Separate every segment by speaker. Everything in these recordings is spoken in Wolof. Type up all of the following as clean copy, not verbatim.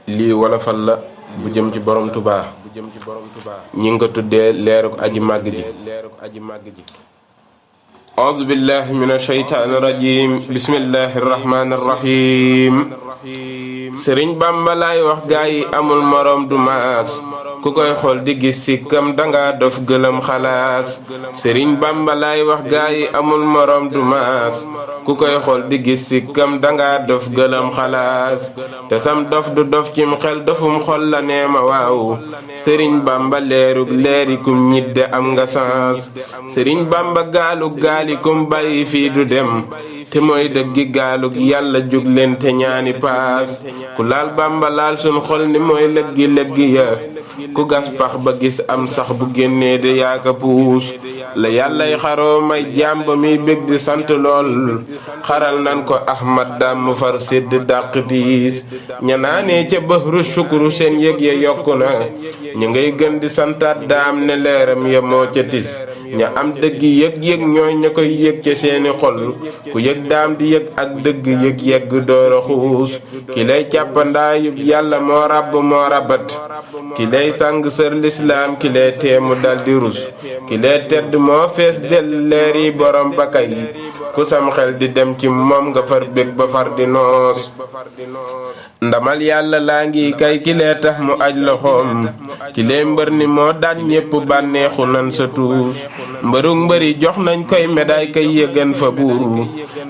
Speaker 1: lii wolofal la bu jëm ci borom Tuubaa ñi ngi ko tuddee leeruk aji màgg ji. auzu billahi mina shaytaani rajim bismillahi rahmaani rahim. sëriñ Bamba laay wax gaa yi amul morom du maas ku koy xool di gis sikkam danga dof gëlëm xalaas. sëriñ Bamba laay wax gaa yi amul morom du maas ku koy xool di gis sikkam danga dof gëlëm xalaas. te sam dof du dof cim xel dofum xol la neema waaw. sëriñ Bamba leerug leerikum ñidde am nga sens. sëriñ Bamba gaalug gaalikum bàyyi fii du dem te mooy dëggi gaalug yàlla jug leen te ñaani paas. ku laal Bamba laal sun xol ni mooy lëggi lëggi ya ku gas pax ba gis am sax bu génnee de yaaka puus. la yàllay xaroo may jàmba mi bég di sant lool xaral nan ko Ahmad daam mu far sédd dàq tiis. ñanaanee ca bëxru sukuru seen yëg ya yokku na ñu ngay gën di santaat daam ne leeram ya moo ca tis. ña am dëgg yëg-yëg ñooy ña koy yëg ca seeni xol ku yëg daam di yëg ak dëgg yëg yegg doora xuus. ki lay càppandaayub yàlla moo ràbb moo rabat ki lay sang sër lislaam ki lay teemu dal di rus. ki lay tedd moo fees del leer yi borom bakay ku sam xel di dem ci moom nga far bég ba far di noos. ndamal yàlla laa ngi kay ki lay tax mu aj loxoom ki lay mbër ni moo daan ñépp bànneexu nan sa tuus. mbërug mbëri jox nañ koy médaille kay yëgën fa buur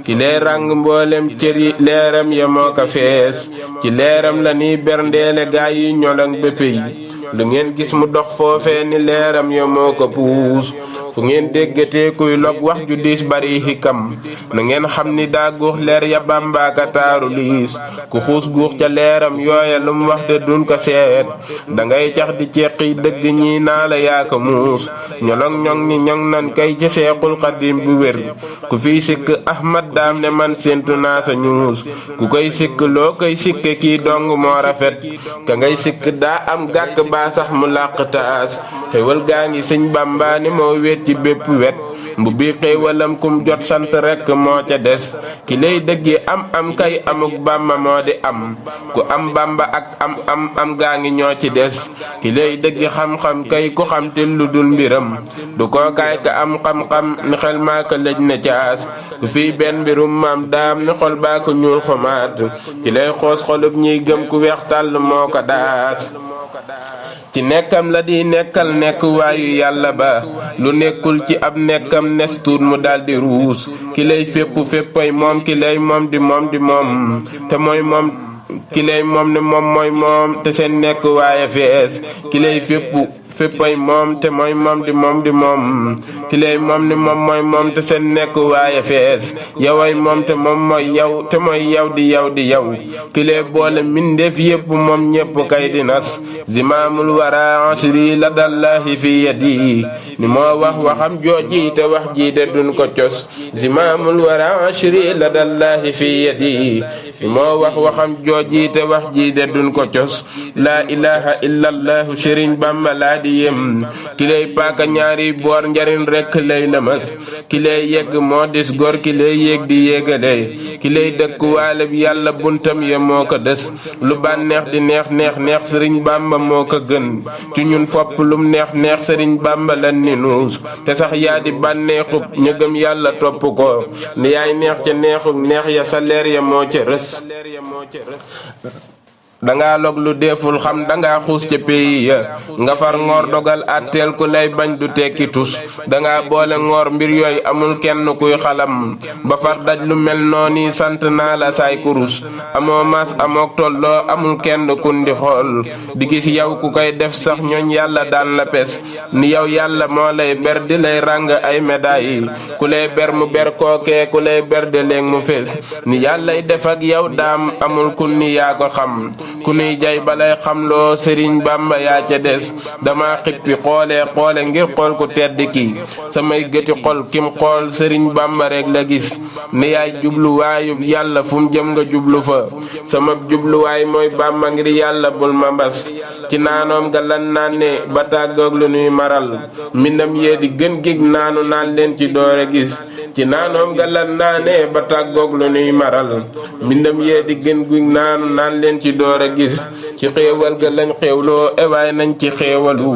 Speaker 1: ki lay ràng mboolem cëri leeram ya moo ko fees. ci leeram la ni berndeele gaay yi ñolang béppe yi lu ngeen gis mu dox foofee ni leeram ya moo ko puus. fu ngeen déggatee kuy log wax ju diis bari xikam na ngeen xam ni daa guux leer ya bàmbaaka taaru liis. ku xuus guux ca leeram yooya lum wax de dun ko seet dangay cax di ceqi dëgg ñi naa la yaaka muus. ñolong ñong ni ñong nan kay ci seexul xadim bu wér ku fiy sikk Ahmad daam ne man séentu naa sa ñuus. ku koy sikk loo koy sikke kii dong moo rafet ka ngay sikk daa am gàkk baa sax mu làq taas. xéwal gaa ngi sëñ Bamba ni moo wéet ci bépp wet mbu bii xéewalam kum jot sant rekk moo ca des. ki lay dëggi am kay amuk Bamba moo di am ku am Bamba ak am gaa ngi ñoo ci des. ki lay dëggi xam-xam kay ku xam te lu dul mbiram du koo kaay ka am xam-xam ni xel maa ko lëj na caas. ku fii benn mbirum maam daam ni xol baa ko ñuul xomaat ki lay xoos xolub ñiy gëm ku weex tàll moo ko daas. ci nekkam la di nekkal nekk waayu yàlla ba lu nekkul ci ab nekkam nes tuut mu daldi ruus. ki lay fépp féppay moom ki lay moom di moom te mooy moom ki lay moom ne moom mooy moom te seen nekk waaye fees. ki lay féppay moom te mooy moom di moom ki lay moom ni moom mooy moom te seen nekk waaye fees. yoway moom te moom mooy yow te mooy yow di yow ki lay boole mbindeef yépp moom ñépp kay di nas. zimaamul wara ashri la dallahi fi yadi ni moo wax waxam jooji te wax ji de dun ko cos. zimaamul wara ashri la dallahi fi yadi ni moo wax waxam jooji te wax ji de dun ko cos. laa ilaha illallahu sëriñ Bamba laa di yem ki lay paaka ñaari boor njariñ rekk lay lëmas. ki lay yegg moo dis gor ki lay yéeg di yéegale ki lay dëkk waale bi yàlla buntam ya moo ko des. lu bànneex di neex sëriñ Bamba moo ko gën ci ñun fopp lum neex sëriñ Bamba lan ni nuus. te sax yaa di bànneexub ñu gëm yàlla topp ko ni yaay neex ca neexub neex ya sa leer ya moo ca rës. danga log lu deful xam danga xuus ca pays ya nga far ngoor dogal àtteel ku lay bañ du tekki tus. danga boole ngoor mbir yooyu amul kenn kuy xalam ba far daj lu mel nooni sant naa la saay kurus. amoo mas amook tolloo amul kenn kun di xool di gis yow ku koy def sax ñooñ yàlla daan la pes. ni yow yàlla moo lay ber di lay ràng ay médailles ku lay ber mu ber kookee ku lay ber de léeg mu fees. ni yàllay def ak yow daam amul kun ni yaa ko xam ku nuy jay balay xamloo sëriñ Bamba yaa ca des. dama xippi xoole ngir xool ku tedd ki samay gëti xol kim xool sëriñ Bamba rek la gis. ni yaay jubluwaayub yàlla fu mu jëm nga jublu fa sama jubluwaay mooy Bamba ngir yàlla bul ma mbas. ci naanoom ga lan naan ne ba tàggoog lu nuy maral mbindam yee di gën gig naanu naan leen ci doore gis. ci naanoom ga lan naane ba tàggoog lu nuy maral mbindam yee di gën gig naanu naan leen ci doore door a gis ci xéewal ga lañ xéewloo ewaay nañ ci xéewalu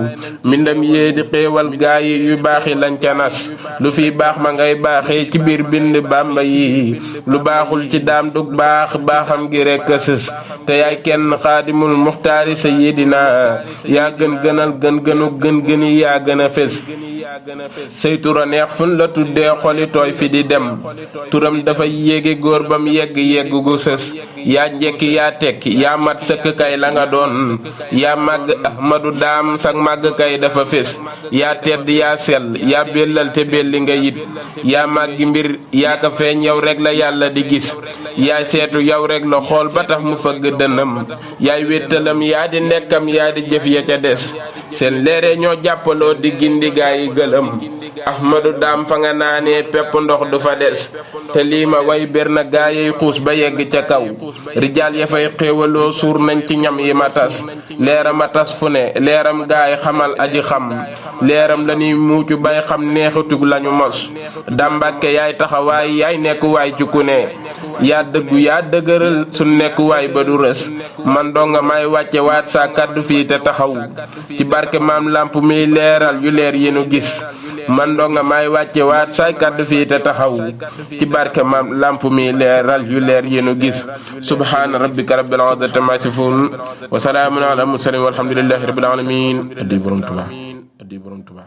Speaker 1: mbindam yee di xéewal gaa yi yu baaxi lañ ca nas lu fi baax ma ngay baaxee ci biir bind Bàmba yi lu baaxul ci daam dug baax baaxam gi rekk sës te yaay kenn xaadimul muxtaari sayyidina yaa gënal gën gëni yaa gën a fés say tura neex fun la tuddee xoli tooy fi di dem turam dafa yéege góor bam yegg gu sës yaa njekki yaa tekki yaa mat sëkk kay la nga doon yaa màgg ahmadu daam sak màgg kay dafa fés yaa tedd yaa sell yaa bellal te belli nga yit yaa màggi mbir yaa ka feeñ yow rek la yàlla di gis yaay seetu yow rek la xool ba tax mu fëgg dënam yaay wéttalam yaa di nekkam yaa di jëf ya ca des seen leere ñoo jàppaloo di gindi gaa yi gëlëm ahmadu daam fa nga naanee pepp ndox du fa des te lii ma way ber na gaa yi xuus ba yegg ca kaw rijaal ya fay xéewaloo suur nañ ci ñam yi ma tas leeram a tas fu ne leeram gaa yi xamal aji xam leeram la ñuy muucu bay xam neexitug lañu mos dàmbàkke yaay taxawaay yaay nekkuwaay ci ku ne yaa dëggu yaa dëgëral su nekkuwaay ba du rës man donga may wàcce waat sa kàddu fii te taxaw ci barke maam lamp mi leeral yu leer yi nu gis man donga may wàcce waat say kàddu fii te taxaw ci barke maam lamp mi leeral yu leer yi nu gis subhaana rabbika rabbil izzati ammaa yasifuun wa salaamun alal mursaliin walhamdulillahi rabbil aalamiin addi borom Tuubaa